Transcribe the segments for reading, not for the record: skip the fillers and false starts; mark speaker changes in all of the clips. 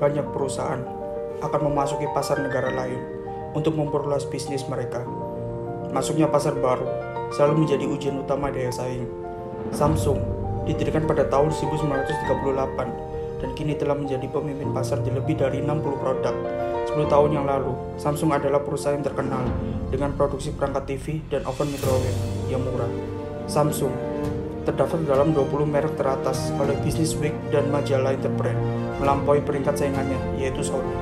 Speaker 1: banyak perusahaan akan memasuki pasar negara lain untuk memperluas bisnis mereka. Masuknya pasar baru selalu menjadi ujian utama daya saing. Samsung didirikan pada tahun 1938 dan kini telah menjadi pemimpin pasar di lebih dari 60 produk. 10 tahun yang lalu, Samsung adalah perusahaan yang terkenal dengan produksi perangkat TV dan oven microwave yang murah. Samsung terdaftar dalam 20 merek teratas oleh Businessweek dan majalah Interbrand, melampaui peringkat saingannya yaitu Sony.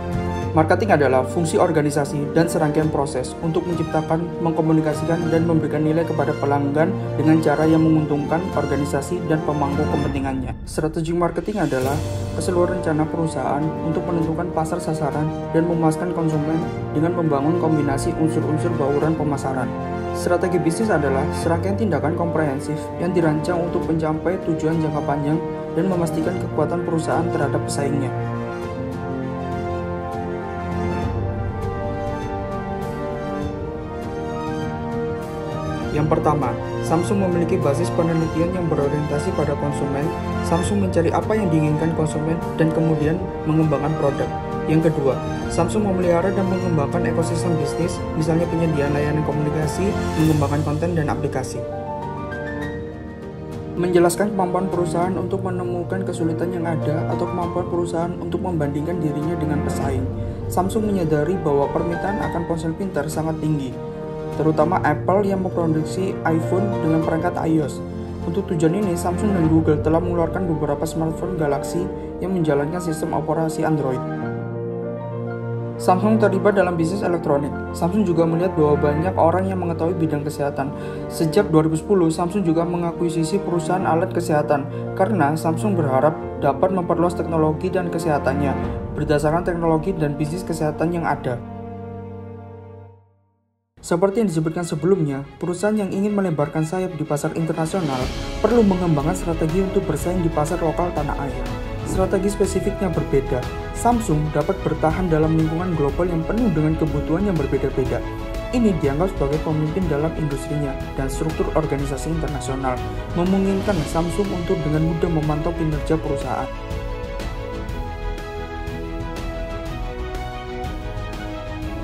Speaker 1: Marketing adalah fungsi organisasi dan serangkaian proses untuk menciptakan, mengkomunikasikan, dan memberikan nilai kepada pelanggan dengan cara yang menguntungkan organisasi dan pemangku kepentingannya. Strategi marketing adalah keseluruhan rencana perusahaan untuk menentukan pasar sasaran dan memuaskan konsumen dengan membangun kombinasi unsur-unsur bauran pemasaran. Strategi bisnis adalah serangkaian tindakan komprehensif yang dirancang untuk mencapai tujuan jangka panjang dan memastikan kekuatan perusahaan terhadap pesaingnya. Yang pertama, Samsung memiliki basis penelitian yang berorientasi pada konsumen. Samsung mencari apa yang diinginkan konsumen dan kemudian mengembangkan produk. Yang kedua, Samsung memelihara dan mengembangkan ekosistem bisnis, misalnya penyediaan layanan komunikasi, mengembangkan konten dan aplikasi. Menjelaskan kemampuan perusahaan untuk menemukan kesulitan yang ada atau kemampuan perusahaan untuk membandingkan dirinya dengan pesaing. Samsung menyadari bahwa permintaan akan ponsel pintar sangat tinggi, terutama Apple yang memproduksi iPhone dengan perangkat iOS. Untuk tujuan ini, Samsung dan Google telah mengeluarkan beberapa smartphone Galaxy yang menjalankan sistem operasi Android. Samsung terlibat dalam bisnis elektronik. Samsung juga melihat bahwa banyak orang yang mengetahui bidang kesehatan. Sejak 2010, Samsung juga mengakuisisi perusahaan alat kesehatan karena Samsung berharap dapat memperluas teknologi dan kesehatannya berdasarkan teknologi dan bisnis kesehatan yang ada. Seperti yang disebutkan sebelumnya, perusahaan yang ingin melebarkan sayap di pasar internasional perlu mengembangkan strategi untuk bersaing di pasar lokal tanah air. Strategi spesifiknya berbeda. Samsung dapat bertahan dalam lingkungan global yang penuh dengan kebutuhan yang berbeda-beda. Ini dianggap sebagai pemimpin dalam industrinya dan struktur organisasi internasional, memungkinkan Samsung untuk dengan mudah memantau kinerja perusahaan.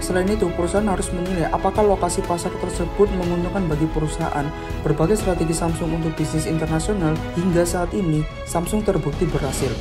Speaker 1: Selain itu, perusahaan harus menilai apakah lokasi pasar tersebut menguntungkan bagi perusahaan. Berbagai strategi Samsung untuk bisnis internasional hingga saat ini, Samsung terbukti berhasil.